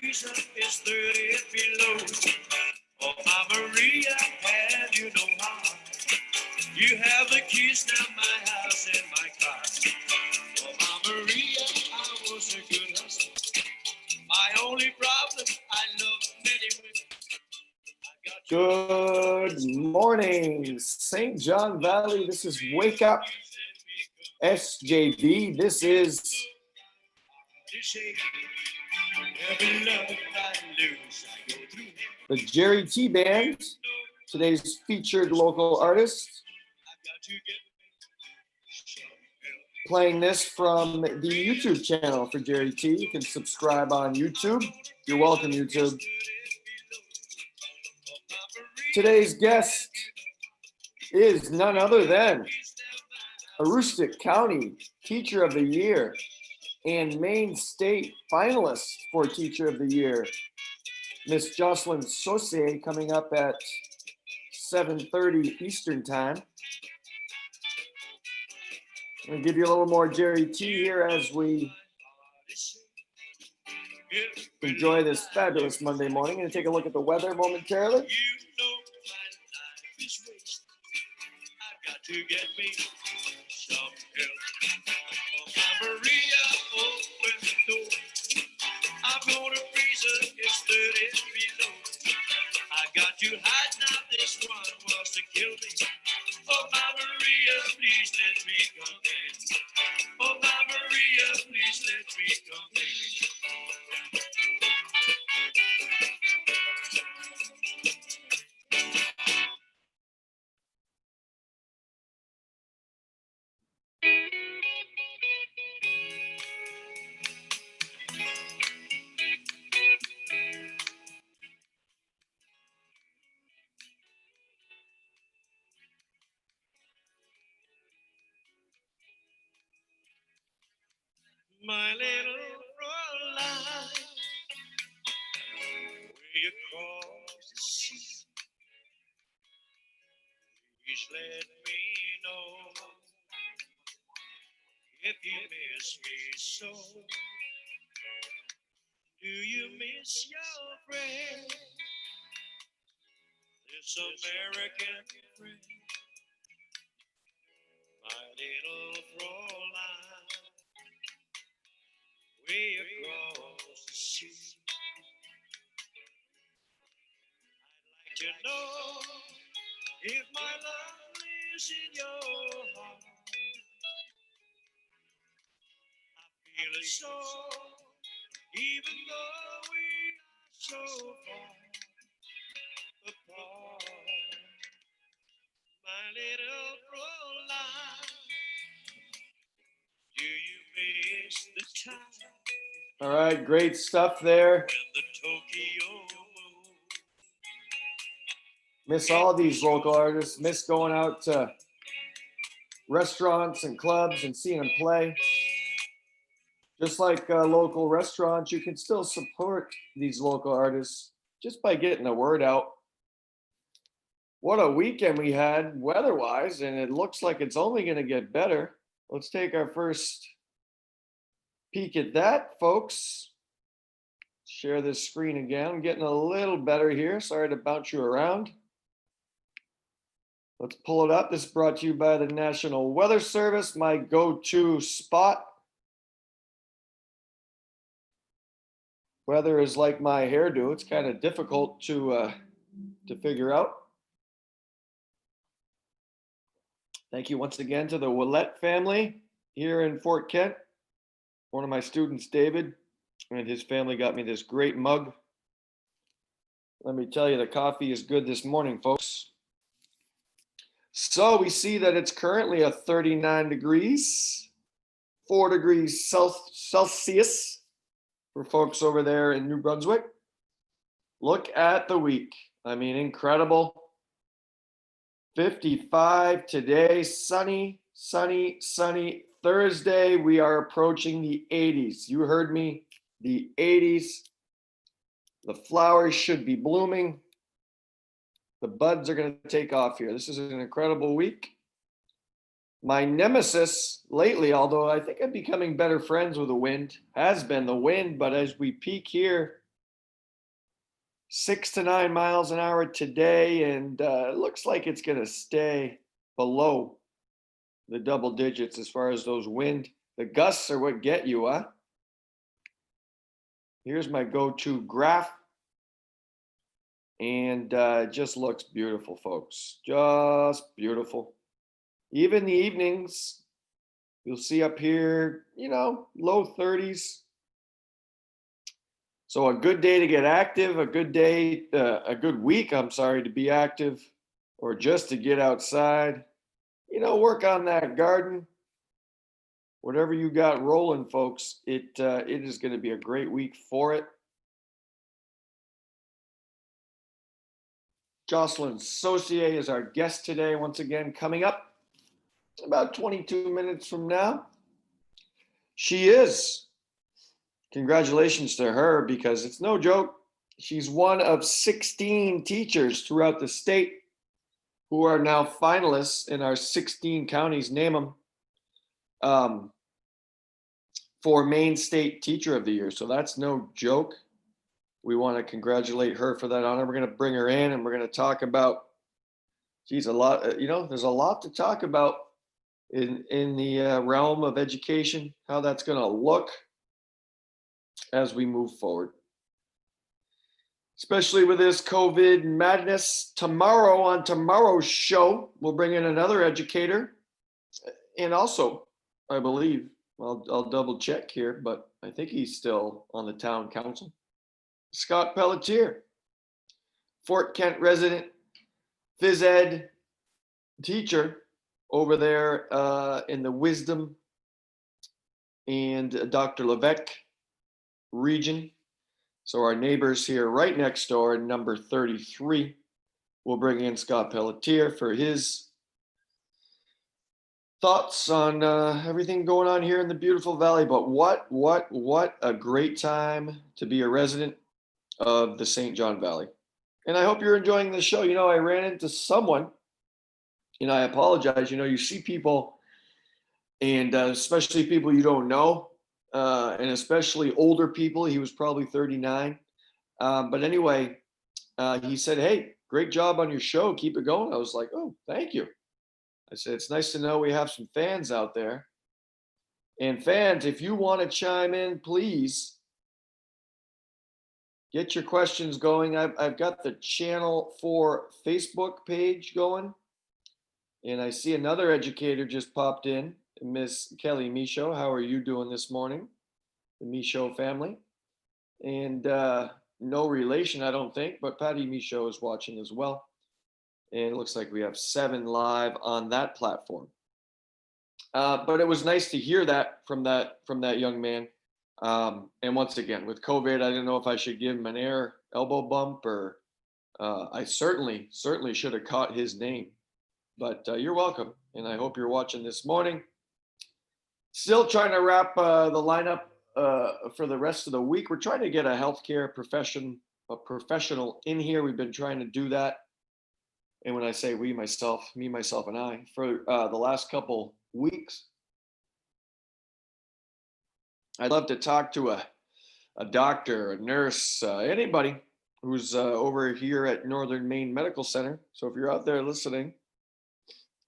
freezer is 30 below. Oh, my Maria, have you no heart? You have the keys now, my house and my car. Oh, my Maria, I was a good husband. My only problem, I love many women. Good morning, St. John Valley. This is Wake Up SJV. This is the Jerry T Band, today's featured local artist. Playing this from the YouTube channel for Jerry T. You can subscribe on YouTube. You're welcome, YouTube. Today's guest is none other than Aroostook County Teacher of the Year and Maine State finalist for Teacher of the Year, Miss Jocelyn Saucier, coming up at 7:30 Eastern Time. I'm going to give you a little more Jerry T here as we enjoy this fabulous Monday morning. I'm going to take a look at the weather momentarily. I'm gonna freeze her, it's 30 below. I got to hide now, this one wants to kill me. Oh, my Maria, please let me come in. Oh, my Maria, please let me come in. My little Fräulein, way across the sea, please let me know if you miss me so. Do you miss your friend, this American friend? My little Fräulein, way across the sea. I'd like to know if my love lives in your heart. I feel it so, even though we are so far apart. My little Fräulein, do you miss the time? All right, great stuff there. Miss all these local artists, miss going out to restaurants and clubs and seeing them play. Just like local restaurants, you can still support these local artists just by getting the word out. What a weekend we had weather-wise, and it looks like it's only going to get better. Let's take our first peek at that, folks. Share this screen again. I'm getting a little better here. Sorry to bounce you around. Let's pull it up. This is brought to you by the National Weather Service, my go-to spot. Weather is like my hairdo. It's kind of difficult to figure out. Thank you once again to the Willette family here in Fort Kent. One of my students, David, and his family got me this great mug. Let me tell you, the coffee is good this morning, folks. So we see that it's currently a 39 degrees, 4 degrees Celsius for folks over there in New Brunswick. Look at the week. I mean, incredible. 55 today, sunny, sunny, sunny. Thursday, we are approaching the 80s. You heard me, the 80s. The flowers should be blooming. The buds are going to take off here. This is an incredible week. My nemesis lately, although I think I'm becoming better friends with the wind, has been the wind, but as we peak here 6 to 9 miles an hour today, and it looks like it's going to stay below the double digits as far as those wind. The gusts are what get you, huh? Here's my go-to graph, and it just looks beautiful, folks. Just beautiful. Even the evenings, you'll see up here, low 30s. So a good day to get active, a good week, I'm sorry, to be active, or just to get outside, work on that garden. Whatever you got rolling, folks, it is going to be a great week for it. Jocelyn Saucier is our guest today, once again, coming up about 22 minutes from now. She is. Congratulations to her, because it's no joke. She's one of 16 teachers throughout the state who are now finalists in our 16 counties, name them, for Maine State Teacher of the Year. So that's no joke. We want to congratulate her for that honor. We're going to bring her in and we're going to talk about, there's a lot to talk about in the realm of education, how that's going to look as we move forward. Especially with this COVID madness. Tomorrow, on tomorrow's show, we'll bring in another educator. And also, I believe, I'll double check here, but I think he's still on the town council. Scott Pelletier, Fort Kent resident, phys ed teacher over there in the Wisdom and Dr. Levesque region. So our neighbors here right next door in number 33, we'll bring in Scott Pelletier for his thoughts on everything going on here in the beautiful valley. But what a great time to be a resident of the St. John Valley. And I hope you're enjoying the show. I ran into someone, I apologize, you see people, and especially people you don't know, and especially older people. He was probably 39. But anyway, he said, "Hey, great job on your show. Keep it going." I was like, "Oh, thank you." I said, "It's nice to know we have some fans out there." And fans, if you want to chime in, please get your questions going. I've got the Channel 4 Facebook page going. And I see another educator just popped in, Miss Kelly Michaud. How are you doing this morning? The Michaud family. And no relation, I don't think, but Patty Michaud is watching as well. And it looks like we have 7 live on that platform. But it was nice to hear that from that young man. And once again, with COVID, I didn't know if I should give him an elbow bump, or I certainly should have caught his name. But you're welcome, and I hope you're watching this morning. Still trying to wrap the lineup for the rest of the week. We're trying to get a healthcare professional in here. We've been trying to do that. And when I say we, myself, and I, for the last couple weeks. I'd love to talk to a doctor, a nurse, anybody who's over here at Northern Maine Medical Center. So if you're out there listening,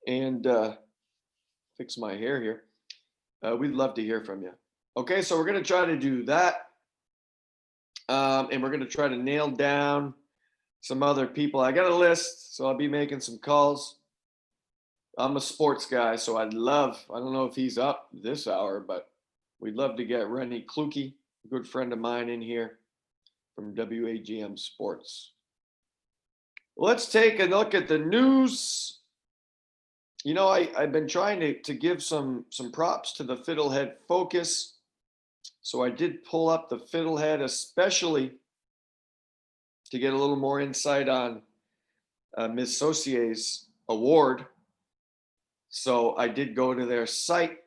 and fix my hair here, we'd love to hear from you. Okay, so we're going to try to do that. And we're going to try to nail down some other people. I got a list, so I'll be making some calls. I'm a sports guy, so I don't know if he's up this hour, but we'd love to get Rennie Kluke, a good friend of mine, in here from WAGM Sports. Let's take a look at the news. I've been trying to give some props to the Fiddlehead Focus. So I did pull up the Fiddlehead, especially to get a little more insight on Ms. Saucier's award. So I did go to their site,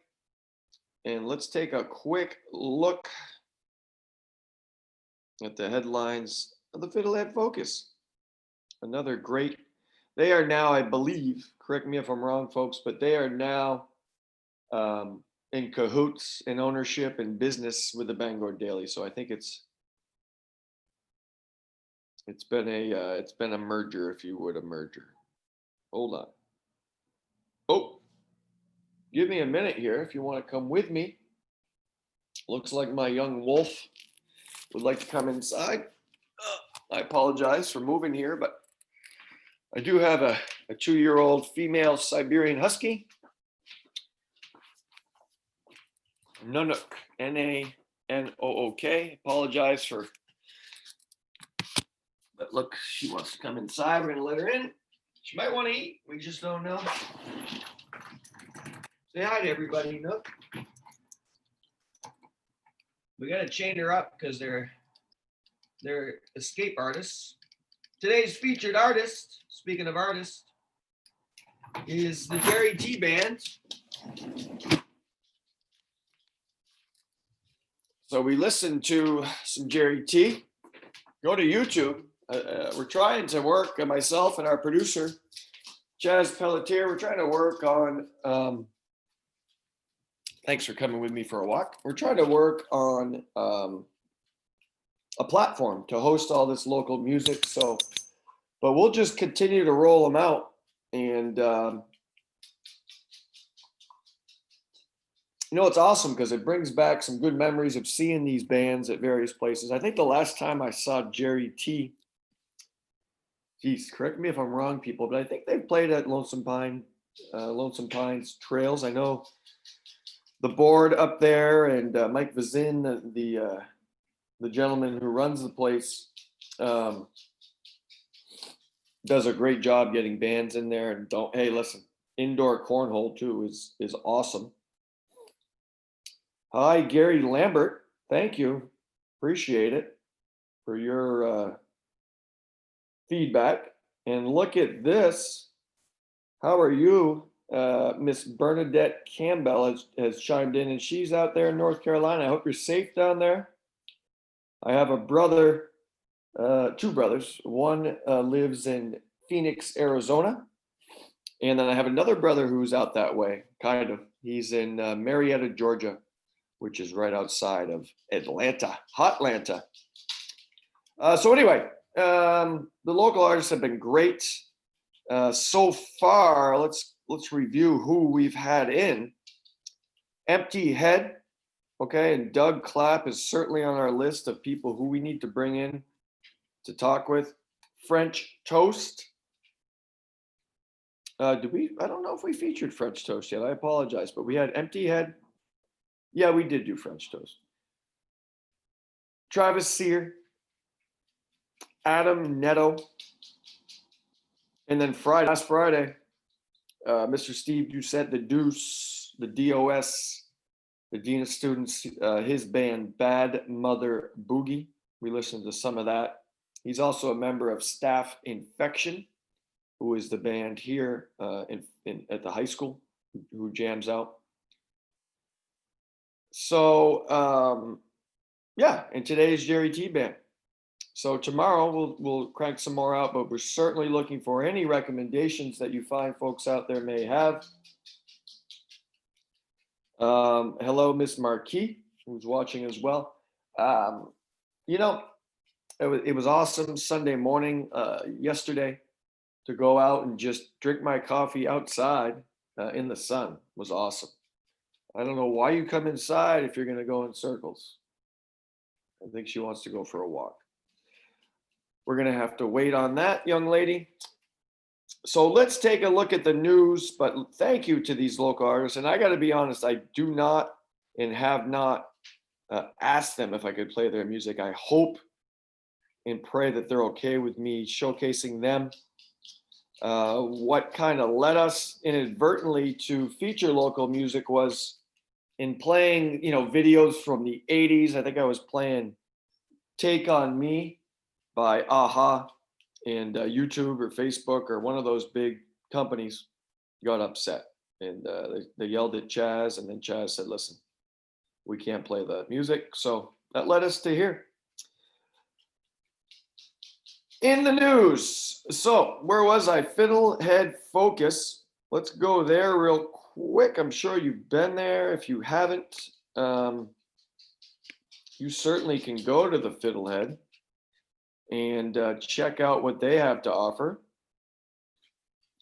and let's take a quick look at the headlines of the Fiddlehead Focus. Another great, they are now, I believe, correct me if I'm wrong, folks, but they are now in cahoots in ownership and business with the Bangor Daily. So I think it's It's been a merger, if you would, a merger. Hold on. Oh, give me a minute here if you want to come with me. Looks like my young wolf would like to come inside. I apologize for moving here, but I do have a 2-year-old female Siberian Husky, Nanook, Nanook. Apologize for, but look, she wants to come inside. We're gonna let her in. She might want to eat. We just don't know. Say hi to everybody, Nook. We gotta chain her up because they're escape artists. Today's featured artist, speaking of artists, is the Jerry T Band. So we listened to some Jerry T. Go to YouTube. We're trying to work, myself and our producer, Chaz Pelletier, we're trying to work on, thanks for coming with me for a walk. We're trying to work on a platform to host all this local music. So, but we'll just continue to roll them out. And, you know, it's awesome because it brings back some good memories of seeing these bands at various places. I think the last time I saw Jerry T, geez, correct me if I'm wrong, people, but I think they played at Lonesome Pines Trails. I know the board up there and Mike Vazin, the gentleman who runs the place, does a great job getting bands in there. And hey, listen, indoor cornhole too is awesome. Hi, Gary Lambert. Thank you. Appreciate it for your feedback. And look at this. How are you? Miss Bernadette Campbell has chimed in, and she's out there in North Carolina. I hope you're safe down there. I have a brother, 2 brothers. One lives in Phoenix, Arizona. And then I have another brother who's out that way, kind of. He's in Marietta, Georgia, which is right outside of Atlanta, Hotlanta. So anyway, the local artists have been great. So far, let's review who we've had in. Empty Head, okay, and Doug Clapp is certainly on our list of people who we need to bring in to talk with. French Toast. Did we? I don't know if we featured French Toast yet. I apologize, but we had Empty Head. Yeah, we did do French Toast. Travis Sear, Adam Netto, and then last Friday, Mr. Steve Doucette, the Deuce, the DOS, the Dean of Students, his band Bad Mother Boogie. We listened to some of that. He's also a member of Staff Infection, who is the band here at the high school who jams out. So yeah, and today's Jerry T Band. So tomorrow we'll crank some more out, but we're certainly looking for any recommendations that you find folks out there may have. Hello, Miss Marquis, who's watching as well. You know, it was awesome Sunday morning yesterday to go out and just drink my coffee outside in the sun. It was awesome. I don't know why you come inside if you're going to go in circles. I think she wants to go for a walk. We're going to have to wait on that, young lady. So let's take a look at the news, but thank you to these local artists. And I got to be honest, I do not and have not asked them if I could play their music. I hope and pray that they're okay with me showcasing them. What kind of led us inadvertently to feature local music was in playing, videos from the 80s. I think I was playing Take On Me by Aha, and YouTube or Facebook or one of those big companies got upset. And they yelled at Chaz, and then Chaz said, listen, we can't play the music. So that led us to here. In the news. So where was I? Fiddlehead Focus. Let's go there real quick. I'm sure you've been there. If you haven't, you certainly can go to the Fiddlehead. and check out what they have to offer.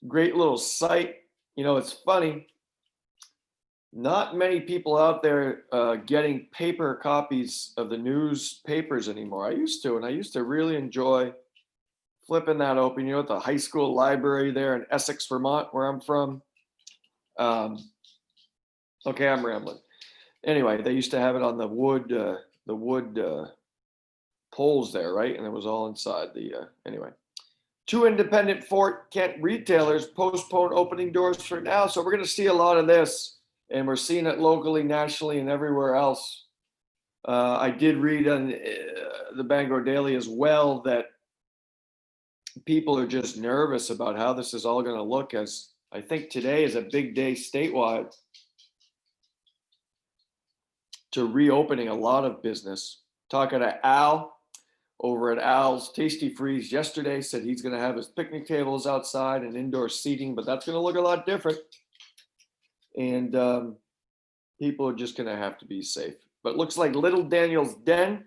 Great little site. You know, it's funny. Not many people out there getting paper copies of the newspapers anymore. I used to, and I used to really enjoy flipping that open. You know, at the high school library there in Essex, Vermont, where I'm from. Um, okay, I'm rambling. Anyway, they used to have it on the wood poles there, right? And it was all inside the. Anyway, two independent Fort Kent retailers postpone opening doors for now, so we're going to see a lot of this, and we're seeing it locally, nationally, and everywhere else. I did read on the Bangor Daily as well that people are just nervous about how this is all going to look, as I think today is a big day statewide to reopening a lot of business. Talking to Al over at Al's Tasty Freeze yesterday, said he's going to have his picnic tables outside and indoor seating, but that's going to look a lot different. And people are just going to have to be safe. But it looks like Little Daniel's Den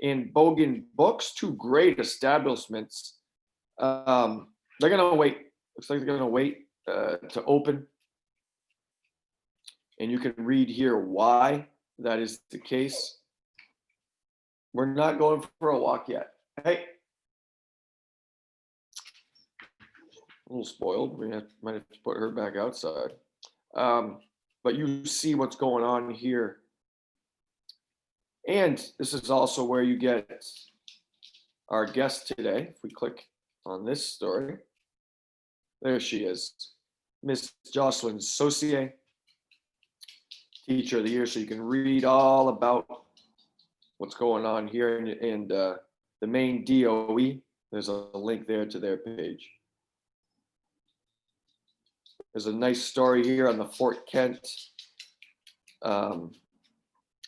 and Bogan Books, two great establishments. They're going to wait. Looks like they're going to wait to open. And you can read here why that is the case. We're not going for a walk yet. Hey, a little spoiled. We might have to put her back outside. But you see what's going on here. And this is also where you get our guest today. If we click on this story, there she is, Miss Jocelyn Saucier, Teacher of the Year. So you can read all about what's going on here, and the main DOE. There's a link there to their page. There's a nice story here on the Fort Kent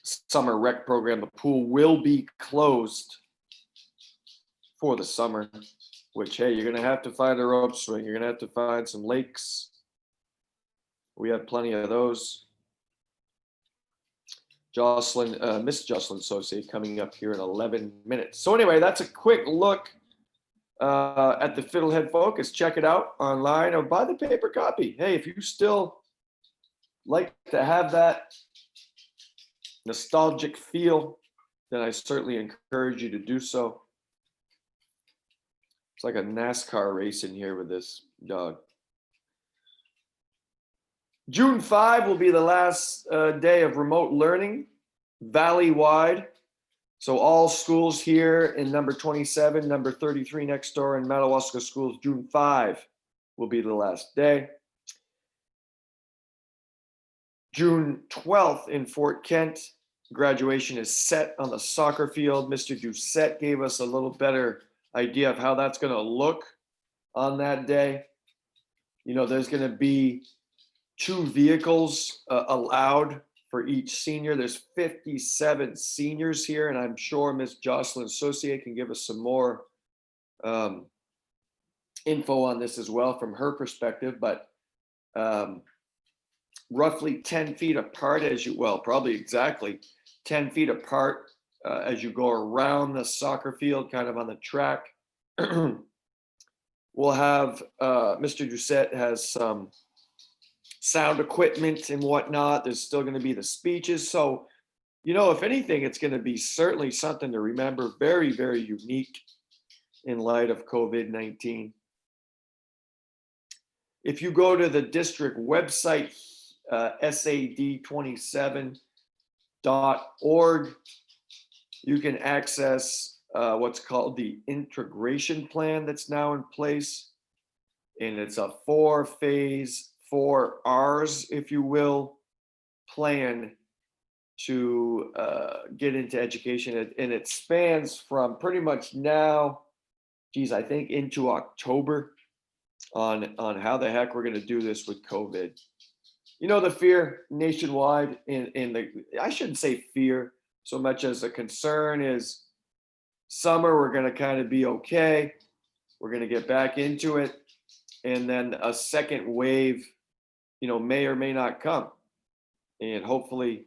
summer rec program. The pool will be closed for the summer, which, hey, you're going to have to find a rope swing. You're going to have to find some lakes. We have plenty of those. Miss Jocelyn Saucier coming up here in 11 minutes. So anyway, that's a quick look at the Fiddlehead Focus. Check it out online or buy the paper copy. Hey, if you still like to have that nostalgic feel, then I certainly encourage you to do so. It's like a NASCAR race in here with this dog. June 5 will be the last day of remote learning, valley-wide. So all schools here in number 27, number 33 next door in Madawaska schools, June 5 will be the last day. June 12th in Fort Kent, graduation is set on the soccer field. Mr. Doucette gave us a little better idea of how that's going to look on that day. You know, there's going to be 2 vehicles allowed for each senior. There's 57 seniors here, and I'm sure Miss Jocelyn Saucier can give us some more info on this as well from her perspective, but roughly 10 feet apart probably exactly 10 feet apart as you go around the soccer field, kind of on the track. We'll have Mr. Doucette has some sound equipment and whatnot. There's still going to be the speeches. So, you know, if anything, it's going to be certainly something to remember. Very, very unique in light of COVID-19. If you go to the district website, sad27.org, you can access what's called the integration plan that's now in place. And it's a 4-phase, 4 R's, if you will, plan to get into education. And it spans from pretty much now, I think into October on how the heck we're going to do this with COVID. You know, the fear nationwide I shouldn't say fear so much as a concern is summer, we're going to kind of be okay. We're going to get back into it. And then a second wave, you know, may or may not come. And hopefully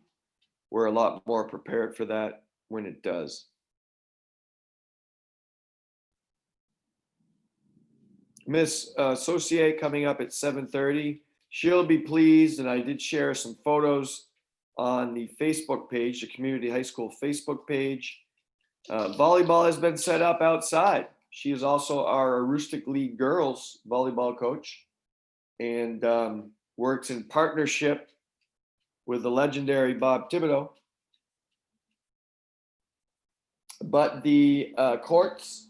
we're a lot more prepared for that when it does. Miss Saucier coming up at 7:30. She'll be pleased, and I did share some photos on the Facebook page, the Community High School Facebook page. Volleyball has been set up outside. She is also our Aroostook League girls volleyball coach, and works in partnership with the legendary Bob Thibodeau. But the courts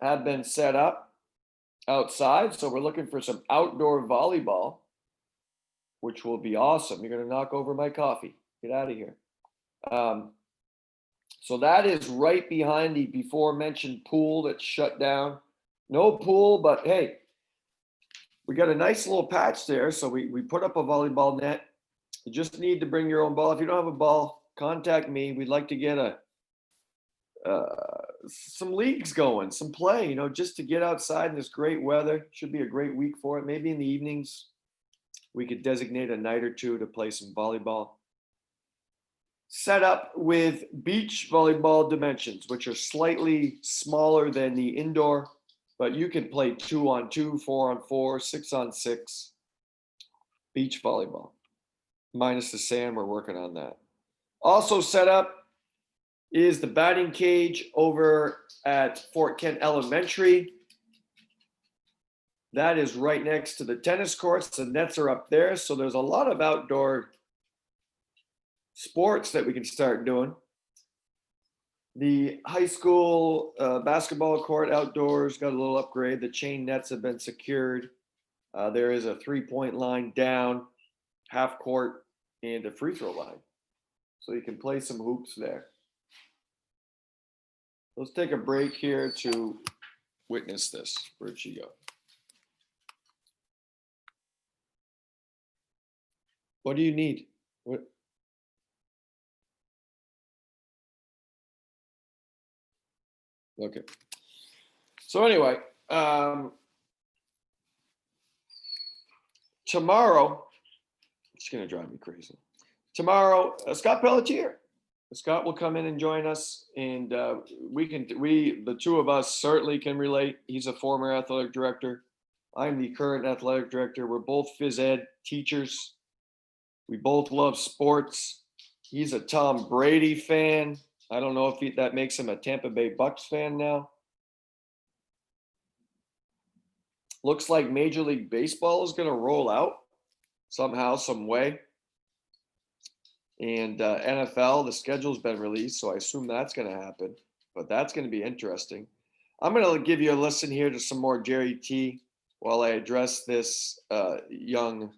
have been set up outside, so we're looking for some outdoor volleyball, which will be awesome. You're going to knock over my coffee. Get out of here. So that is right behind the before mentioned pool that's shut down. No pool, but hey, we got a nice little patch there. So we put up a volleyball net. You just need to bring your own ball. If you don't have a ball, contact me. We'd like to get some leagues going, some play, just to get outside in this great weather. Should be a great week for it. Maybe in the evenings, we could designate a night or two to play some volleyball. Set up with beach volleyball dimensions, which are slightly smaller than the indoor, but you can play 2-on-2, 4-on-4, 6-on-6 beach volleyball. Minus the sand, we're working on that. Also set up is the batting cage over at Fort Kent Elementary. That is right next to the tennis courts. The nets are up there, so there's a lot of outdoor sports that we can start doing. The high school basketball court outdoors got a little upgrade. The chain nets have been secured. There is a 3-point line down, half court, and a free throw line. So you can play some hoops there. Let's take a break here to witness this. Where'd she go? What do you need? What? Okay. So anyway, tomorrow, it's going to drive me crazy. Tomorrow, Scott Pelletier. Scott will come in and join us, and the two of us certainly can relate. He's a former athletic director. I'm the current athletic director. We're both phys ed teachers. We both love sports. He's a Tom Brady fan. I don't know if that makes him a Tampa Bay Bucks fan now. Looks like Major League Baseball is going to roll out somehow, some way. And NFL, the schedule's been released, so I assume that's going to happen. But that's going to be interesting. I'm going to give you a listen here to some more Jerry T while I address this young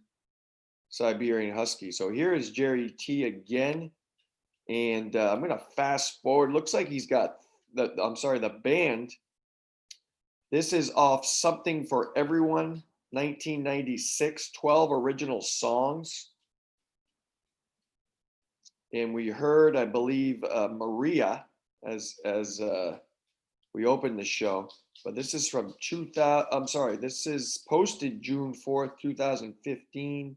Siberian Husky. So here is Jerry T again. And I'm going to fast forward. Looks like he's got the band. This is off Something for Everyone, 1996, 12 original songs. And we heard, I believe, Maria as we opened the show. But this is from 2000. This is posted June 4th, 2015,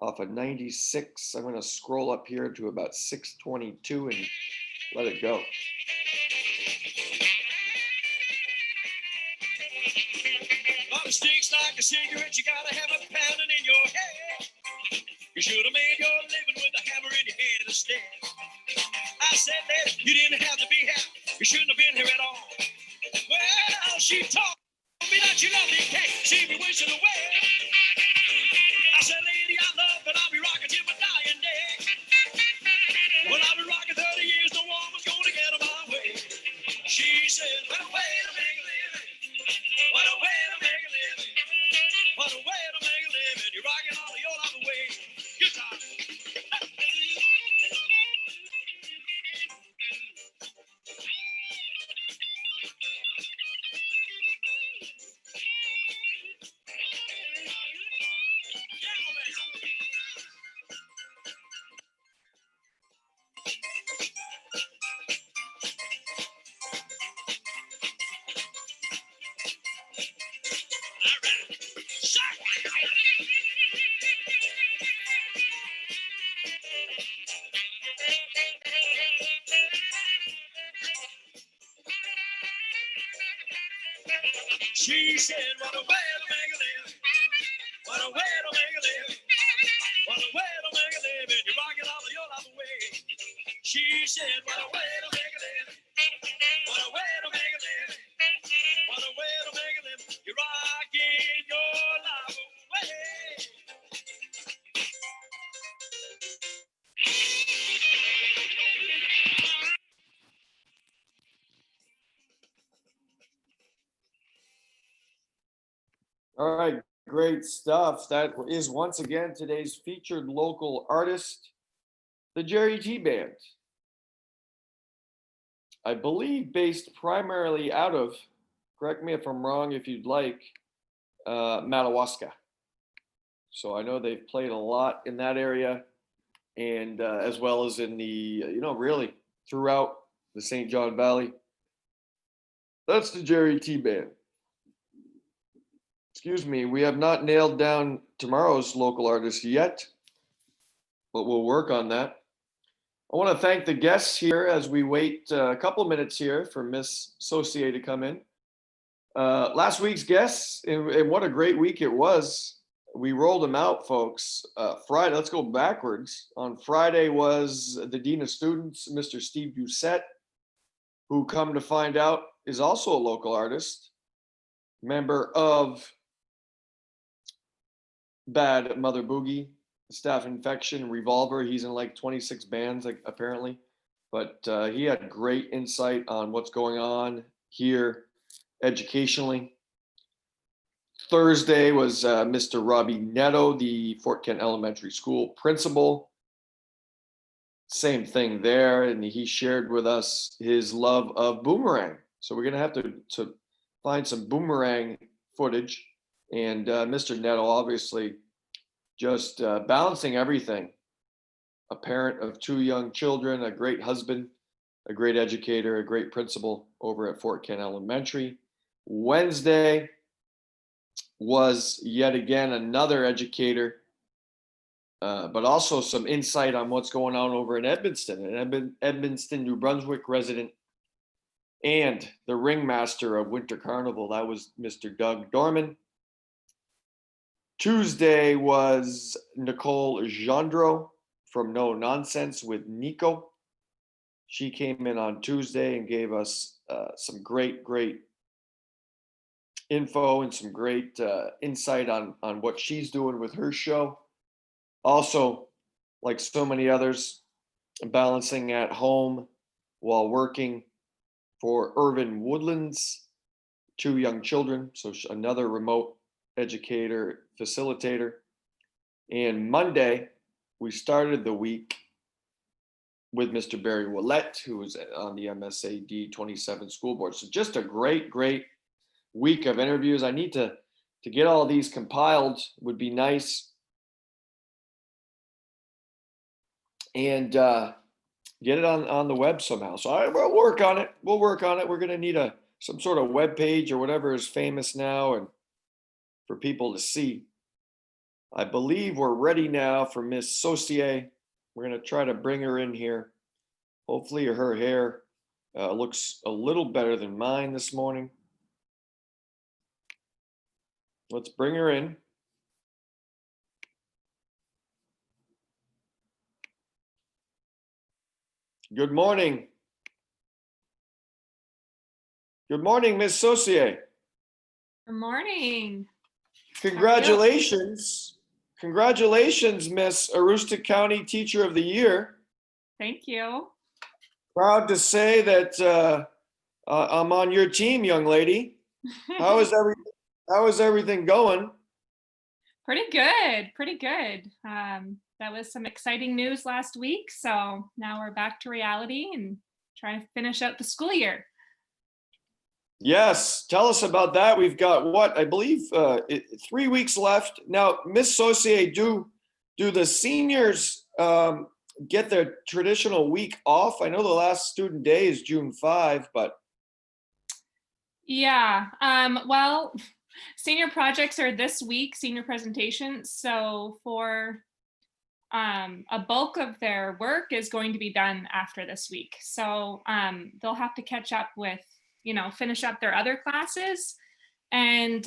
off of 96. I'm going to scroll up here to about 622 and let it go. Sticks like a cigarette, you gotta have a pounding in your head. You should have made your living with a hammer in your hand instead. I said that you didn't have to be happy. You shouldn't have been here at all. Well, she told me that you love me, can't see me wishing away. I said, lady, I love, but I'll be rocking till my dying day. Well, I've been rocking 30 years, no woman's gonna get in my way. She said, what a way to make a living. What a way to make a living. What a way to make a living. You're rocking all of your life away. Good time. She said, what a way to make a living. What a way to make a living. What a way to make a living. You're rocking all of your life away. She said, what a way to make a living. What a way to make a living. What a way to make a living. You're rocking your life away. All right, great stuff. That is once again today's featured local artist, the Jerry T Band. I believe based primarily out of, correct me if I'm wrong if you'd like, Madawaska. So I know they've played a lot in that area, and as well as in the, really throughout the St. John Valley. That's the Jerry T Band. Excuse me, we have not nailed down tomorrow's local artist yet, but we'll work on that. I want to thank the guests here as we wait a couple of minutes here for Miss Saucier to come in. Last week's guests, and what a great week it was. We rolled them out, folks. Friday, let's go backwards. On Friday was the Dean of Students, Mr. Steve Doucette, who, come to find out, is also a local artist, member of Bad Mother Boogie, Staff Infection, Revolver. He's in like 26 bands, like, apparently. But he had great insight on what's going on here educationally. Thursday was Mr. Robbie Netto, the Fort Kent Elementary School principal. Same thing there, and he shared with us his love of Boomerang. So we're gonna have to find some Boomerang footage. And Mr. Netto, obviously, just balancing everything. A parent of 2 young children, a great husband, a great educator, a great principal over at Fort Kent Elementary. Wednesday was yet again another educator, but also some insight on what's going on over in Edmundston, an Edmundston, New Brunswick resident, and the ringmaster of Winter Carnival. That was Mr. Doug Dorman. Tuesday was Nicole Gendreau from No Nonsense with Nico. She came in on Tuesday and gave us some great info and some great insight on what she's doing with her show. Also, like so many others, balancing at home while working for Irvin Woodlands, 2 young children. So another remote educator, facilitator. And Monday, we started the week with Mr. Barry Willett, who was on the MSAD 27 school board. So just a great week of interviews. I need to get all these compiled, would be nice. And get it on the web somehow. So we'll work on it. We're going to need some sort of web page or whatever is famous now and for people to see. I believe we're ready now for Miss Saucier. We're going to try to bring her in here. Hopefully her hair looks a little better than mine this morning. Let's bring her in. Good morning. Good morning, Miss Saucier. Good morning. Congratulations. Congratulations, Miss Aroostook County Teacher of the Year. Thank you. Proud to say that I'm on your team, young lady. How is everything going? Pretty good. That was some exciting news last week. So now we're back to reality and trying to finish out the school year. Yes, tell us about that. We've got what I believe 3 weeks left. Now, Miss Saucier, do the seniors get their traditional week off? I know the last student day is June 5, but yeah. Well, senior projects are this week, senior presentations. So for a bulk of their work is going to be done after this week. So they'll have to catch up with, finish up their other classes And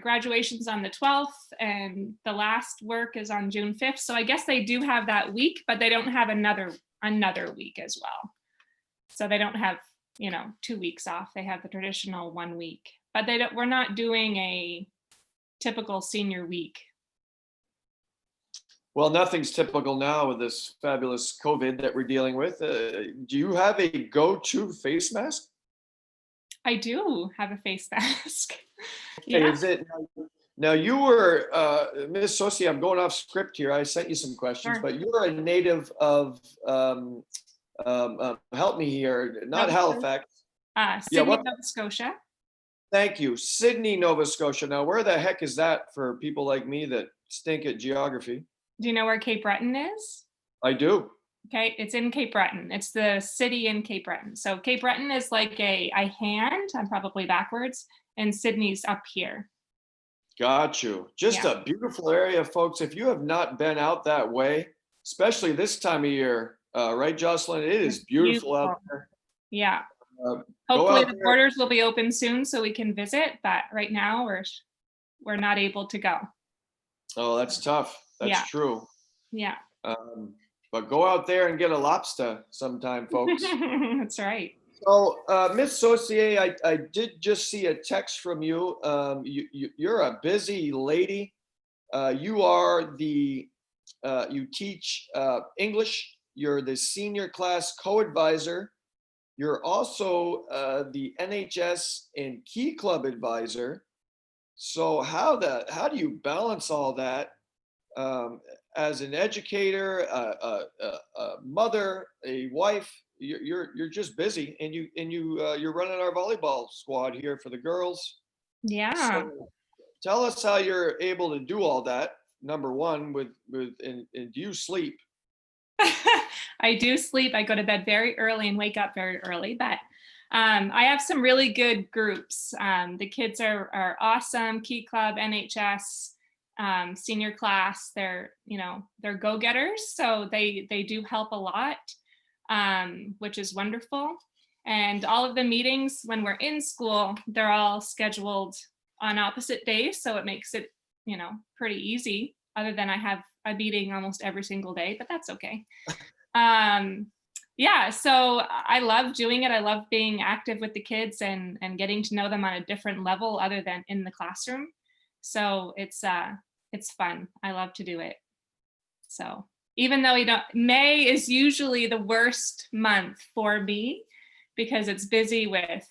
graduation's on the 12th, and the last work is on June 5th. So I guess they do have that week, but they don't have another week as well. So they don't have, 2 weeks off. They have the traditional 1 week, but we're not doing a typical senior week. Well, nothing's typical now with this fabulous COVID that we're dealing with. Do you have a go-to face mask? I do have a face mask. Hey, Yeah, is it now you were Miss Sosi, I'm going off script here. I sent you some questions, sure. but you're a native of help me here, not Nova Halifax. Yeah, Sydney, what? Nova Scotia. Thank you. Sydney, Nova Scotia. Now, where the heck is that for people like me that stink at geography? Do you know where Cape Breton is? I do. Okay, it's in Cape Breton. It's the city in Cape Breton. So Cape Breton is like a hand, I'm probably backwards, and Sydney's up here. Got you. Just a beautiful area, folks. If you have not been out that way, especially this time of year, right, Jocelyn? It is beautiful out there. Yeah. Go Hopefully out the there. borders will be open soon so we can visit, but right now we're not able to go. Oh, that's tough. That's Yeah. true. Yeah. But go out there and get a lobster sometime, folks. That's right. So, Miss Saucier, I did just see a text from you. You're a busy lady. You are you teach English. You're the senior class co-advisor. You're also the NHS and Key Club advisor. So how do you balance all that as an educator, a mother, a wife? You're just busy, and you're running our volleyball squad here for the girls. Yeah. So tell us how you're able to do all that. Number one, and do you sleep? I do sleep. I go to bed very early and wake up very early, but I have some really good groups. The kids are awesome. Key Club, NHS, senior class. They're go-getters, so they do help a lot, which is wonderful. And all of the meetings when we're in school, they're all scheduled on opposite days, so it makes it pretty easy. Other than I have a meeting almost every single day, but that's okay. Yeah, so I love doing it. I love being active with the kids and getting to know them on a different level other than in the classroom. So it's fun. I love to do it. So even though May is usually the worst month for me because it's busy with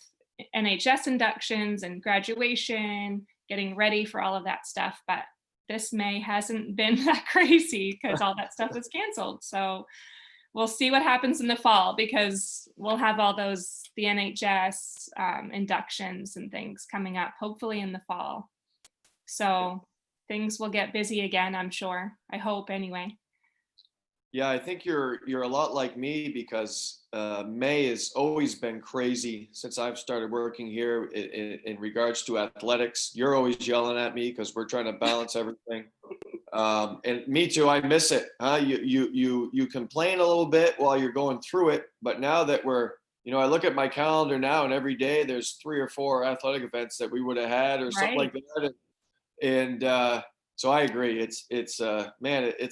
NHS inductions and graduation, getting ready for all of that stuff. But this May hasn't been that crazy because all that stuff was canceled. So we'll see what happens in the fall because we'll have all the NHS inductions and things coming up, hopefully in the fall. So things will get busy again, I'm sure. I hope anyway. Yeah, I think you're a lot like me because May has always been crazy since I've started working here in regards to athletics. You're always yelling at me because we're trying to balance everything. And me too, I miss it. Huh? You complain a little bit while you're going through it, but now that I look at my calendar now and every day there's 3 or 4 athletic events that we would have had or something like that. And so I agree. It's a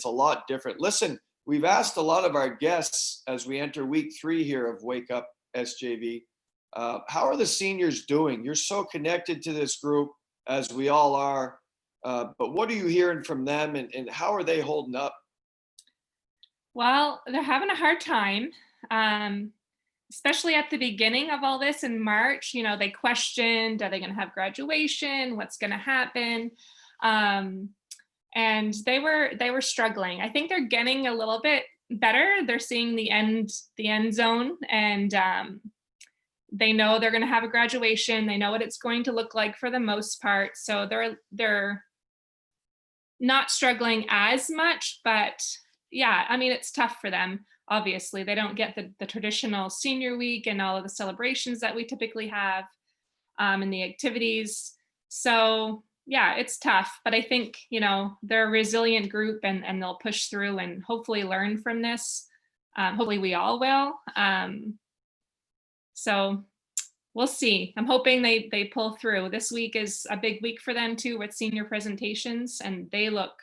lot different. Listen, we've asked a lot of our guests as we enter week 3 here of Wake Up SJV. How are the seniors doing? You're so connected to this group, as we all are. But what are you hearing from them, and how are they holding up? Well, they're having a hard time, especially at the beginning of all this in March. They questioned, are they going to have graduation? What's going to happen? And they were struggling. I think they're getting a little bit better. They're seeing the end zone, and they know they're going to have a graduation. They know what it's going to look like for the most part. So they're not struggling as much, but yeah, I mean, it's tough for them. Obviously, they don't get the traditional senior week and all of the celebrations that we typically have, and the activities. So yeah, it's tough, but I think, they're a resilient group and they'll push through and hopefully learn from this. Hopefully we all will. So we'll see. I'm hoping they pull through. This week is a big week for them too, with senior presentations, and they look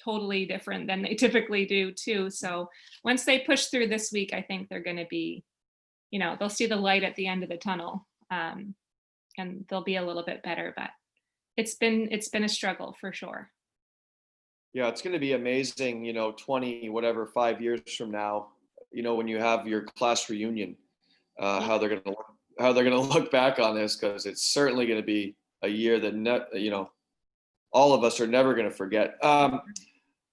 totally different than they typically do too. So once they push through this week, I think they're going to be, they'll see the light at the end of the tunnel, and they'll be a little bit better. But it's been a struggle for sure. Yeah, it's going to be amazing, 20, whatever, 5 years from now, when you have your class reunion, how they're going to look back on this, because it's certainly going to be a year that all of us are never going to forget.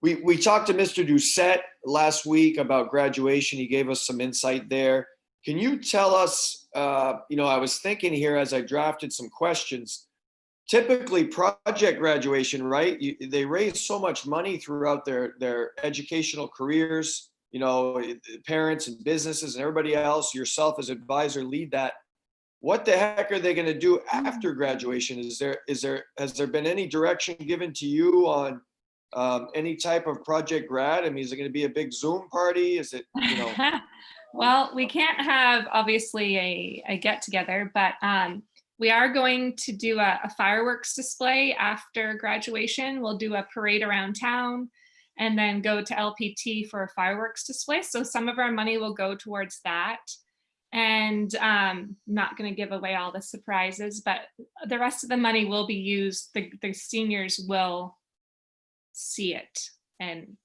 We talked to Mr. Doucette last week about graduation. He gave us some insight there. Can you tell us? I was thinking here as I drafted some questions. Typically, project graduation, right? They raise so much money throughout their educational careers. Parents and businesses and everybody else. Yourself as advisor lead that. What the heck are they going to do after graduation? Has there been any direction given to you on any type of project grad? I mean, is it going to be a big Zoom party? Is it, Well, we can't have obviously a get together, but we are going to do a fireworks display after graduation. We'll do a parade around town and then go to LPT for a fireworks display. So some of our money will go towards that. And not going to give away all the surprises, but the rest of the money will be used. The seniors will see it, and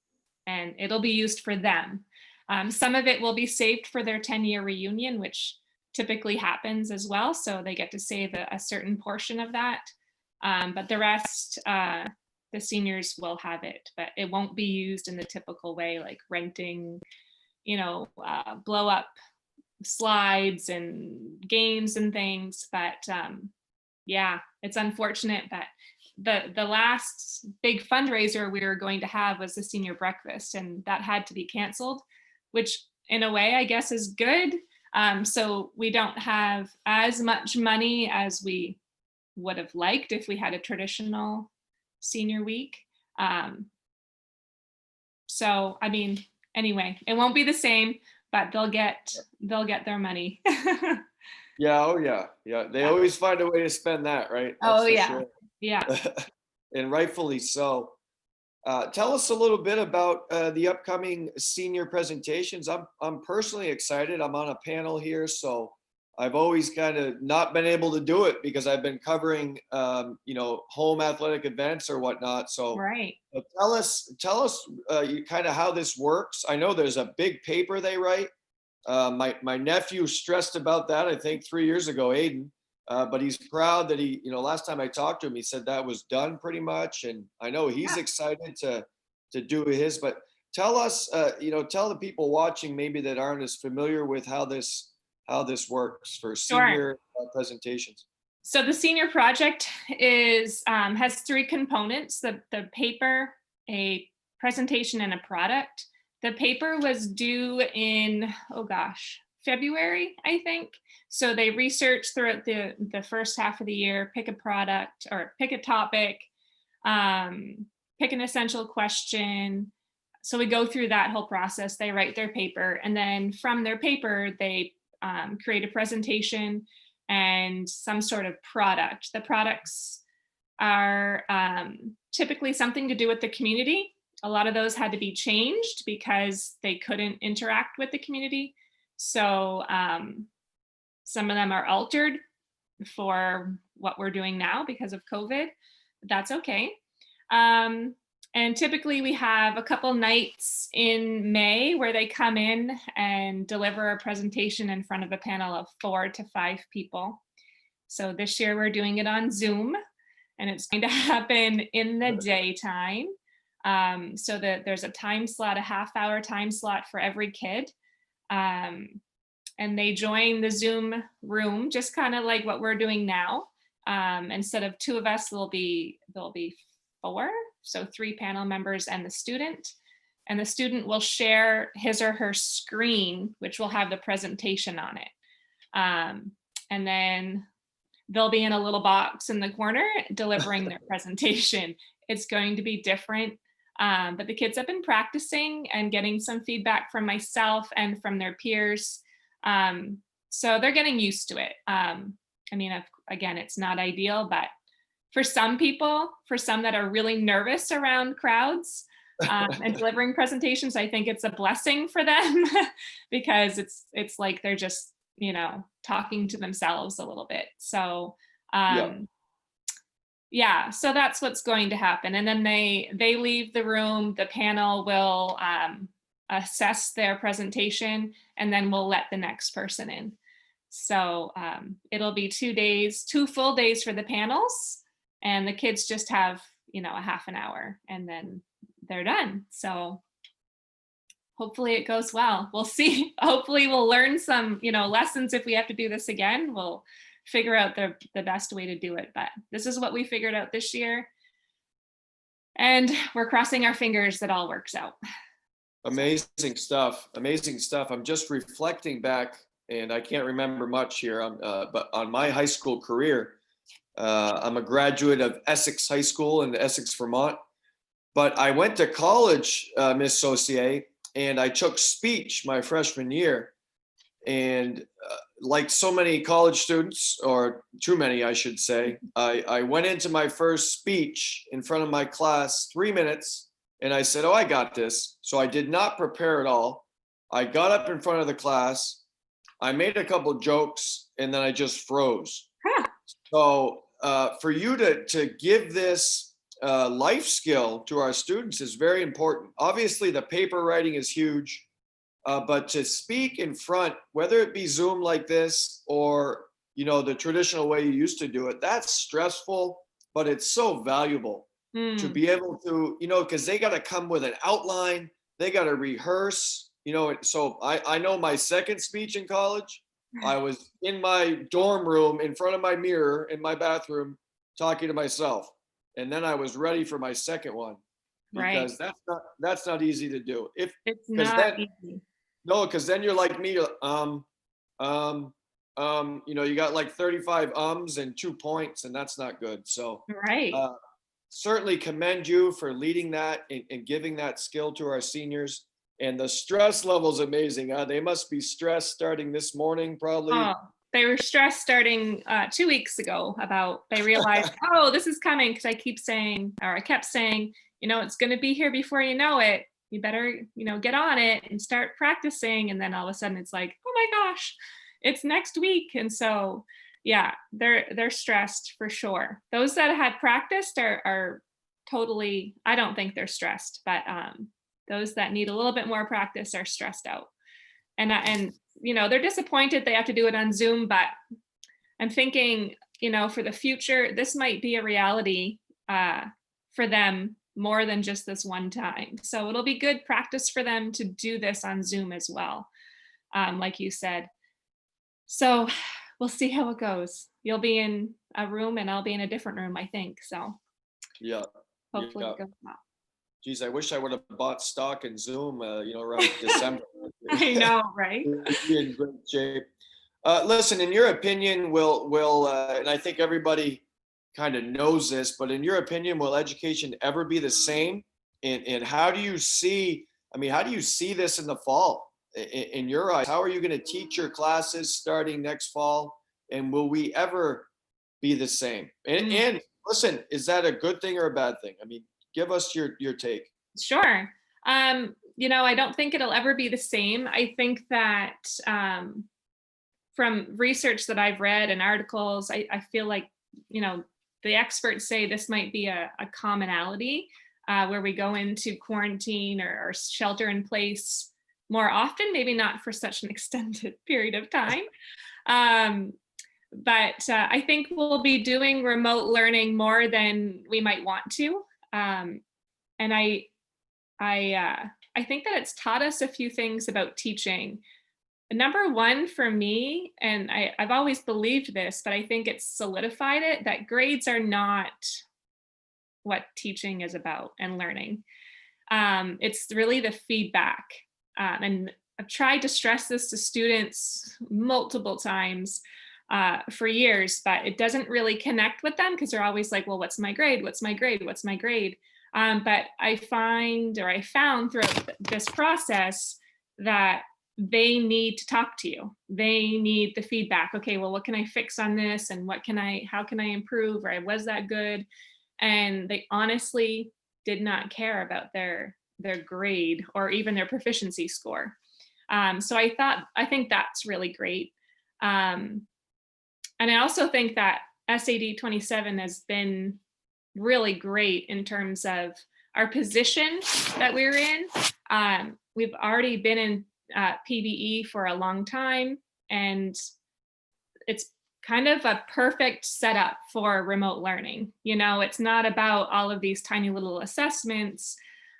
it'll be used for them. Some of it will be saved for their 10-year reunion, which typically happens as well. So they get to save a certain portion of that. But the rest, the seniors will have it, but it won't be used in the typical way, like renting, blow up slides and games and things. But yeah, it's unfortunate, but the last big fundraiser we were going to have was the senior breakfast, and that had to be canceled, which in a way I guess is good. So we don't have as much money as we would have liked if we had a traditional senior week. So I mean, anyway, it won't be the same, but they'll get their money. Yeah. Oh yeah. Yeah. They always find a way to spend that, right? That's Oh for yeah. sure. Yeah. And rightfully so. Tell us a little bit about the upcoming senior presentations. I'm personally excited. I'm on a panel here, so I've always kind of not been able to do it because I've been covering, home athletic events or whatnot. So Right. tell us kind of how this works. I know there's a big paper they write. My nephew stressed about that, I think 3 years ago, Aiden. But he's proud that last time I talked to him, he said that was done pretty much. And I know he's excited to do his, but tell us, tell the people watching maybe that aren't as familiar with how this works for senior presentations. So the senior project has three components: the paper, a presentation, and a product. The paper was due in, February, I think. So they research throughout the first half of the year, pick a product or pick a topic, pick an essential question. So we go through that whole process. They write their paper, and then from their paper, they create a presentation and some sort of product. The products are typically something to do with the community. A lot of those had to be changed because they couldn't interact with the community. So some of them are altered for what we're doing now because of COVID. That's okay. And typically we have a couple nights in May where they come in and deliver a presentation in front of a panel of 4 to 5 people. So this year we're doing it on Zoom, and it's going to happen in the daytime. So that there's a time slot, a half-hour time slot for every kid. And they join the Zoom room, just kind of like what we're doing now. Instead of 2 of us, there'll be 4. So 3 panel members and the student. And the student will share his or her screen, which will have the presentation on it. And then they'll be in a little box in the corner delivering their presentation. It's going to be different. But the kids have been practicing and getting some feedback from myself and from their peers. So they're getting used to it. I mean, again, it's not ideal, but for some people, for some that are really nervous around crowds and delivering presentations, I think it's a blessing for them because it's like they're just, talking to themselves a little bit. So Yeah. yeah, so that's what's going to happen. And then they leave the room, the panel will assess their presentation, and then we'll let the next person in. So it'll be 2 days, 2 full days for the panels, and the kids just have, a half an hour and then they're done. So hopefully it goes well. We'll see. Hopefully we'll learn some, lessons. If we have to do this again, we'll figure out the best way to do it. But this is what we figured out this year. And we're crossing our fingers that all works out. Amazing stuff. Amazing stuff. I'm just reflecting back, and I can't remember much here, but on my high school career, I'm a graduate of Essex High School in Essex, Vermont. But I went to college, Miss Saucier, and I took speech my freshman year. And like so many college students, or too many, I should say, I went into my first speech in front of my class 3 minutes, and I said, "Oh, I got this." So I did not prepare at all. I got up in front of the class, I made a couple jokes, and then I just froze. Huh. So for you to give this life skill to our students is very important. Obviously, the paper writing is huge. But to speak in front, whether it be Zoom like this or, the traditional way you used to do it, that's stressful, but it's so valuable to be able to, because they got to come with an outline, they got to rehearse, so I know my second speech in college, I was in my dorm room in front of my mirror in my bathroom talking to myself. And then I was ready for my second one, because Right. that's not easy to do. It's Because not then, easy. no, because then you're like me, you got like 35 ums and 2 points, and that's not good. So Right. certainly commend you for leading that and giving that skill to our seniors. And the stress level is amazing. They must be stressed starting this morning, probably. Oh, they were stressed starting 2 weeks ago they realized, oh, this is coming, because I kept saying, it's going to be here before you know it. You better, get on it and start practicing. And then all of a sudden it's like, oh my gosh, it's next week. And so, yeah, they're stressed for sure. Those that had practiced are totally, I don't think they're stressed, but those that need a little bit more practice are stressed out. And they're disappointed they have to do it on Zoom, but I'm thinking, for the future, this might be a reality for them more than just this one time. So it'll be good practice for them to do this on Zoom as well, like you said. So we'll see how it goes. You'll be in a room and I'll be in a different room, I think. So Yeah. hopefully Yeah. it goes well. Geez, I wish I would have bought stock in Zoom, around December. I know, right? We'd be in great shape. Listen, in your opinion, will and I think everybody kind of knows this, but in your opinion, will education ever be the same? And how do you see? How do you see this in the fall? In your eyes, how are you going to teach your classes starting next fall? And will we ever be the same? And listen, is that a good thing or a bad thing? Give us your take. Sure. I don't think it'll ever be the same. I think that from research that I've read and articles, I feel like, the experts say this might be a commonality where we go into quarantine or shelter in place more often, maybe not for such an extended period of time. But I think we'll be doing remote learning more than we might want to. And I think that it's taught us a few things about teaching. Number one for me, and I've always believed this, but I think it's solidified it, that grades are not what teaching is about and learning. It's really the feedback. And I've tried to stress this to students multiple times for years, but it doesn't really connect with them because they're always like, well, what's my grade? What's my grade? What's my grade? But I found throughout this process that they need to talk to you. They need the feedback. Okay, well, what can I fix on this? And how can I improve? Or was that good? And they honestly did not care about their grade or even their proficiency score. So I think that's really great. Um, and I also think that SAD 27 has been really great in terms of our position that we're in. We've already been in PBE for a long time, and it's kind of a perfect setup for remote learning. It's not about all of these tiny little assessments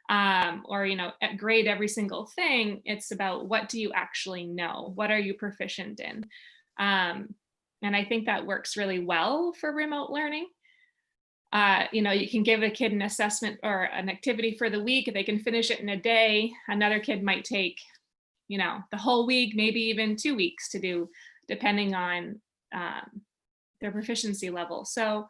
or grade every single thing. It's about, what do you actually know? What are you proficient in? And I think that works really well for remote learning. You can give a kid an assessment or an activity for the week. If they can finish it in a day, another kid might take, the whole week, maybe even 2 weeks to do, depending on their proficiency level. So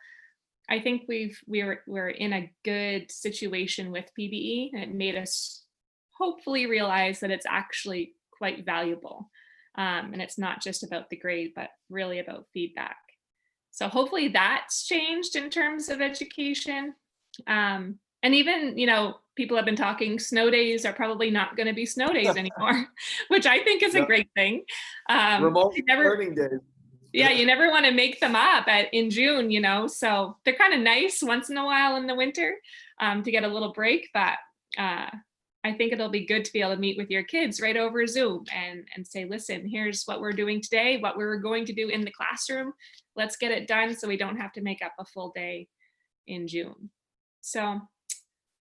I think we're in a good situation with PBE, and it made us hopefully realize that it's actually quite valuable. And it's not just about the grade, but really about feedback. So hopefully that's changed in terms of education. And even, people have been talking, snow days are probably not going to be snow days anymore, which I think is a Yep. great thing. Remote You never, learning days. yeah, you never want to make them up in June, so they're kind of nice once in a while in the winter to get a little break. But I think it'll be good to be able to meet with your kids right over Zoom and say, listen, here's what we're doing today, what we were going to do in the classroom. Let's get it done so we don't have to make up a full day in June. So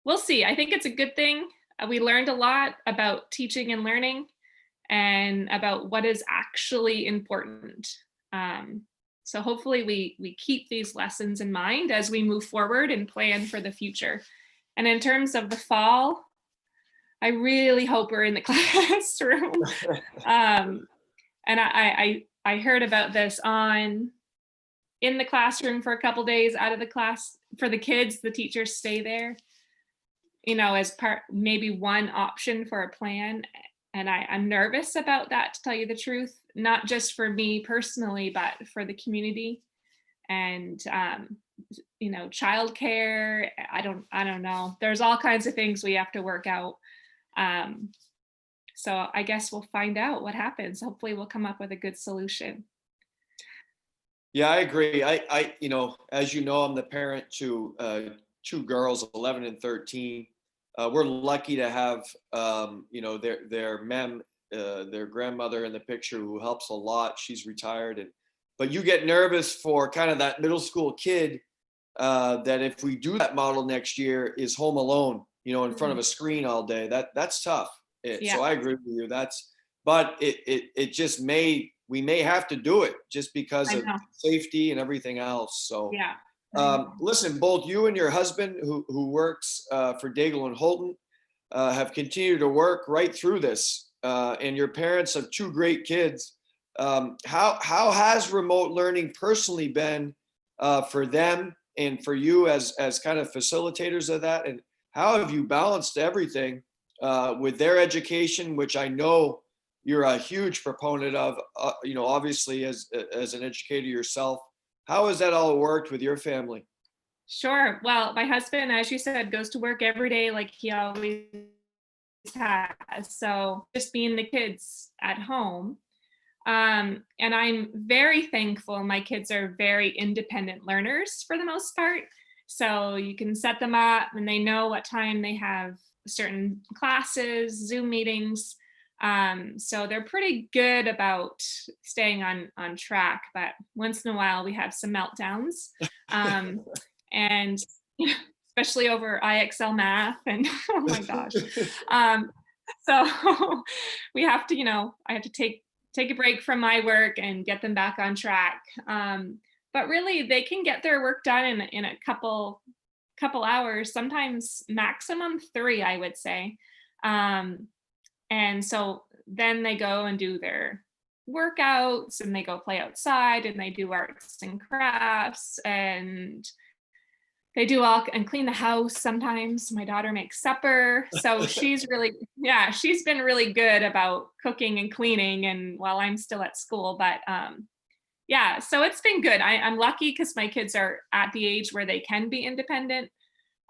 we'll see. I think it's a good thing. We learned a lot about teaching and learning and about what is actually important. So hopefully we keep these lessons in mind as we move forward and plan for the future. And in terms of the fall, I really hope we're in the classroom. And I heard about this in the classroom for a couple days, out of the class for the kids. The teachers stay there, as part, maybe one option for a plan. And I'm nervous about that, to tell you the truth, not just for me personally, but for the community and childcare. I don't know. There's all kinds of things we have to work out. So I guess we'll find out what happens. Hopefully we'll come up with a good solution. Yeah, I agree. As you know, I'm the parent to two girls, 11 and 13. We're lucky to have, their grandmother in the picture, who helps a lot. She's retired, but you get nervous for kind of that middle school kid that, if we do that model next year, is home alone, in front of a screen all day. That's tough. Yeah. So I agree with you. But we may have to do it just because of safety and everything else. So yeah. Listen, both you and your husband, who works for Daigle and Holton, have continued to work right through this, and your parents have two great kids. How has remote learning personally been for them and for you as kind of facilitators of that? And how have you balanced everything with their education, which I know you're a huge proponent of, obviously as an educator yourself? How has that all worked with your family? Sure. Well, my husband, as you said, goes to work every day like he always has. So just being the kids at home. And I'm very thankful. My kids are very independent learners for the most part. So you can set them up and they know what time they have certain classes, Zoom meetings. So they're pretty good about staying on track, but once in a while we have some meltdowns. And especially over IXL math and oh my gosh. So we have to, I have to take a break from my work and get them back on track. But really they can get their work done in a couple hours, sometimes maximum 3, I would say. And so then they go and do their workouts and they go play outside and they do arts and crafts and they do all and clean the house sometimes. My daughter makes supper. So she's really, yeah, she's been really good about cooking and cleaning and while I'm still at school. But yeah, so it's been good. I'm lucky because my kids are at the age where they can be independent.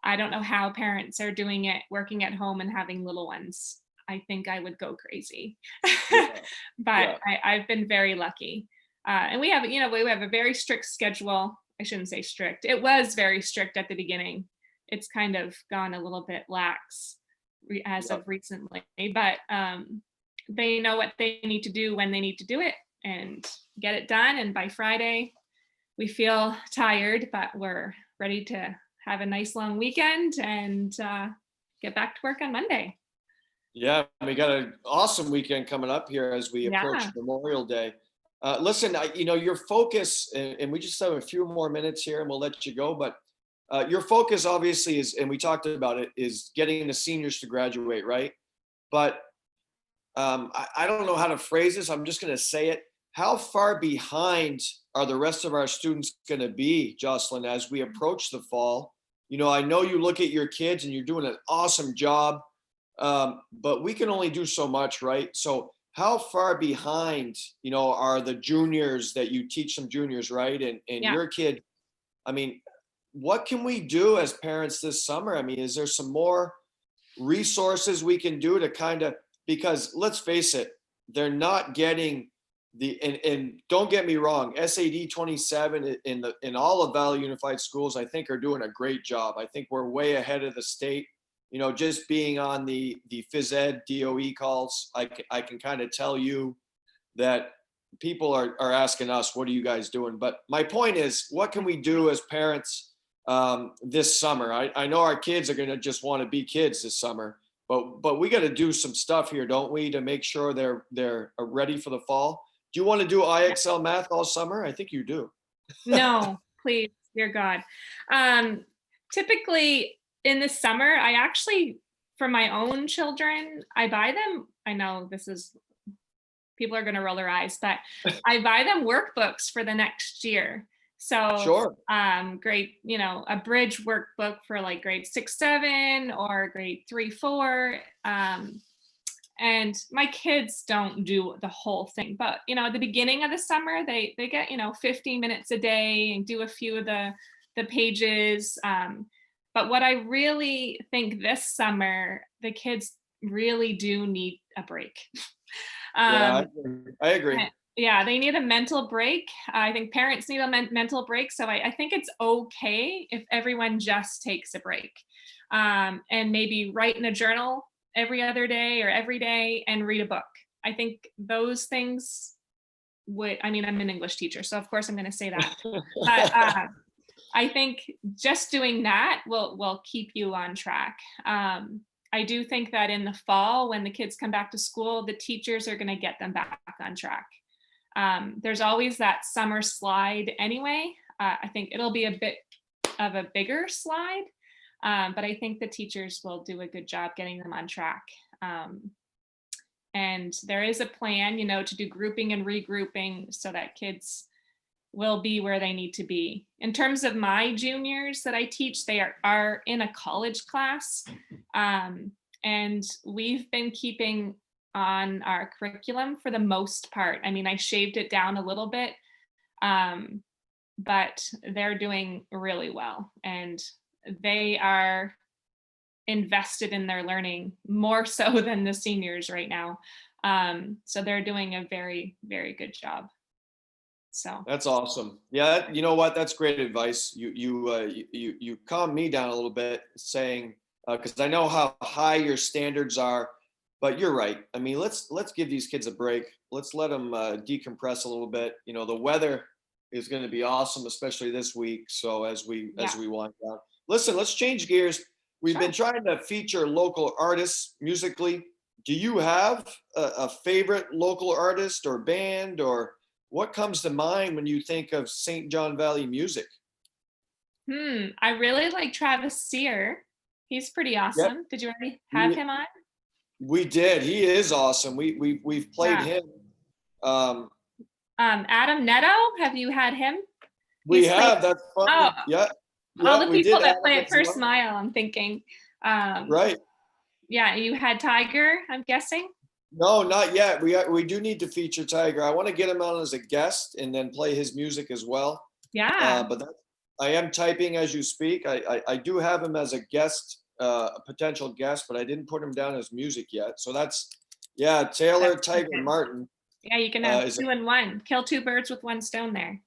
I don't know how parents are doing it, working at home and having little ones. I think I would go crazy. Yeah. But Yeah. I've been very lucky. And we have, you know, we have a very strict schedule. I shouldn't say strict. It was very strict at the beginning. It's kind of gone a little bit lax as Yeah. of recently, but they know what they need to do when they need to do it and get it done. And by Friday, we feel tired, but we're ready to have a nice long weekend and get back to work on Monday. Yeah, we got an awesome weekend coming up here as we approach Yeah. Memorial Day. Listen, you know, your focus, and we just have a few more minutes here and we'll let you go, but your focus obviously is, and we talked about it, is getting the seniors to graduate, right? But I don't know how to phrase this. I'm just going to say it. How far behind are the rest of our students going to be, Jocelyn, as we approach the fall? You know, I know you look at your kids and you're doing an awesome job, but we can only do so much, right? So how far behind, you know, are the juniors that you teach some juniors, right? And Yeah. your kid, I mean, what can we do as parents this summer? I mean, is there some more resources we can do to kind of, because let's face it, they're not getting and don't get me wrong, SAD 27 in all of Valley Unified Schools, I think are doing a great job. I think we're way ahead of the state. You know, just being on the phys ed DOE calls, I can kind of tell you that people are asking us, what are you guys doing? But my point is, what can we do as parents this summer? I know our kids are going to just want to be kids this summer, but we got to do some stuff here, don't we, to make sure they're ready for the fall. Do you want to do IXL math all summer? I think you do. No, please, dear God. Typically in the summer, I actually, for my own children, I buy them. I know this is, people are going to roll their eyes, but I buy them workbooks for the next year. So, Sure. grade, you know, a bridge workbook for like grade 6, 7 or grade 3, 4. And my kids don't do the whole thing, but you know, at the beginning of the summer, they get, you know, 15 minutes a day and do a few of the pages. But what I really think this summer, the kids really do need a break. Yeah, um, I agree. yeah, they need a mental break. I think parents need a mental break. So I think it's okay if everyone just takes a break, and maybe write in a journal every other day or every day and read a book. I think those things would, I mean, I'm an English teacher, so of course I'm going to say that. But I think just doing that will keep you on track. I do think that in the fall, when the kids come back to school, the teachers are going to get them back on track. There's always that summer slide anyway. I think it'll be a bit of a bigger slide, but I think the teachers will do a good job getting them on track. And there is a plan, you know, to do grouping and regrouping so that kids will be where they need to be. In terms of my juniors that I teach, they are in a college class. And we've been keeping on our curriculum for the most part. I mean, I shaved it down a little bit, but they're doing really well. And they are invested in their learning more so than the seniors right now. So they're doing a very, very good job. So That's awesome. Yeah, you know what? That's great advice. You calmed me down a little bit, saying because I know how high your standards are, but you're right. I mean, let's give these kids a break. Let's let them decompress a little bit. You know, the weather is going to be awesome, especially this week. So as we wind down, listen, let's change gears. We've been trying to feature local artists musically. Do you have a favorite local artist or band, or what comes to mind when you think of St. John Valley music? I really like Travis Sear. He's pretty Yep. awesome. Did you already have him on? We did. He is awesome. We've played him. Adam Netto, have you had him? We have. That's funny. Oh, Yeah. All Yeah, the we people did that Adam play it as for well. Smile, I'm thinking. Right. Yeah, you had Tiger, I'm guessing. No, not yet. We do need to feature Tiger. I want to get him on as a guest and then play his music as well. Yeah, But that, I am typing as you speak. I do have him as a guest, a potential guest, but I didn't put him down as music yet. So that's, yeah, Taylor that's Tiger good. Martin Yeah, you can have is two in one. Kill two birds with one stone there.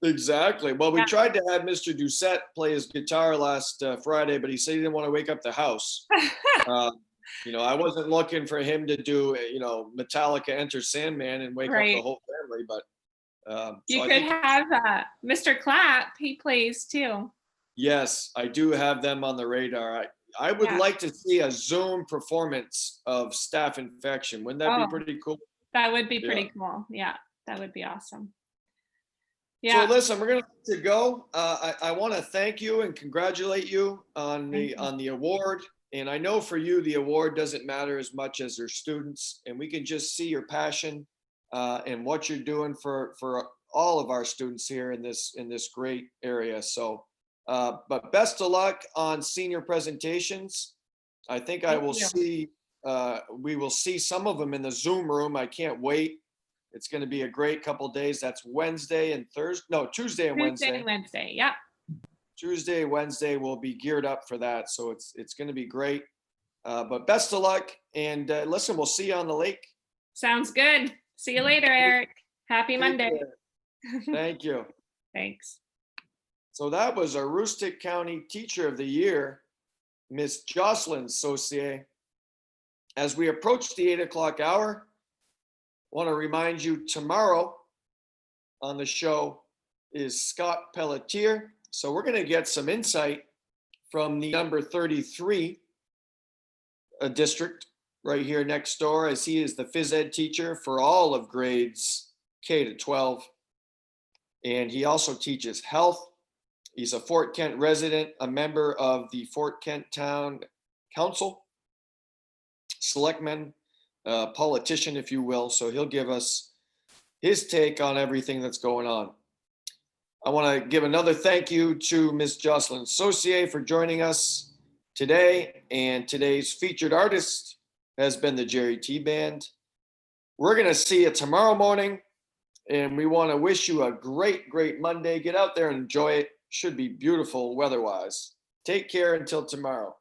exactly. Well, we Yeah. tried to have Mr. Doucette play his guitar last Friday, but he said he didn't want to wake up the house. Uh, I wasn't looking for him to do, Metallica Enter Sandman and wake up the Right. whole family, but so You I could think have Mr. Clapp. He plays too. yes, I do have them on the radar. I would Yeah. like to see a Zoom performance of Staff Infection. Wouldn't that be Oh, pretty cool? that would be Yeah. pretty cool. Yeah, that would be awesome. So Yeah. listen, we're gonna let you go. I want to thank you and congratulate you on Thank the you. on the award. And I know for you, the award doesn't matter as much as your students, and we can just see your passion and what you're doing for all of our students here in this great area. So, but best of luck on senior presentations. I think I Thank will you. see. We will see some of them in the Zoom room. I can't wait. It's going to be a great couple days. That's Wednesday and Thursday. No, Tuesday and Tuesday and Wednesday. Wednesday. Yeah. Tuesday, Wednesday, we'll be geared up for that. So it's going to be great. But best of luck. And listen, we'll see you on the lake. Sounds good. See you later, Eric. Happy Take Monday. care. Thank you. Thanks. So that was our Aroostook County Teacher of the Year, Miss Jocelyn Saucier. As we approach the 8 o'clock hour, I want to remind you tomorrow on the show is Scott Pelletier. So we're going to get some insight from the number 33 district right here next door, as he is the phys ed teacher for all of grades K to 12. And he also teaches health. He's a Fort Kent resident, a member of the Fort Kent Town Council, selectman, politician, if you will. So he'll give us his take on everything that's going on. I want to give another thank you to Ms. Jocelyn Saucier for joining us today. And today's featured artist has been the Jerry T Band. We're going to see you tomorrow morning. And we want to wish you a great, great Monday. Get out there and enjoy it. Should be beautiful weather-wise. Take care until tomorrow.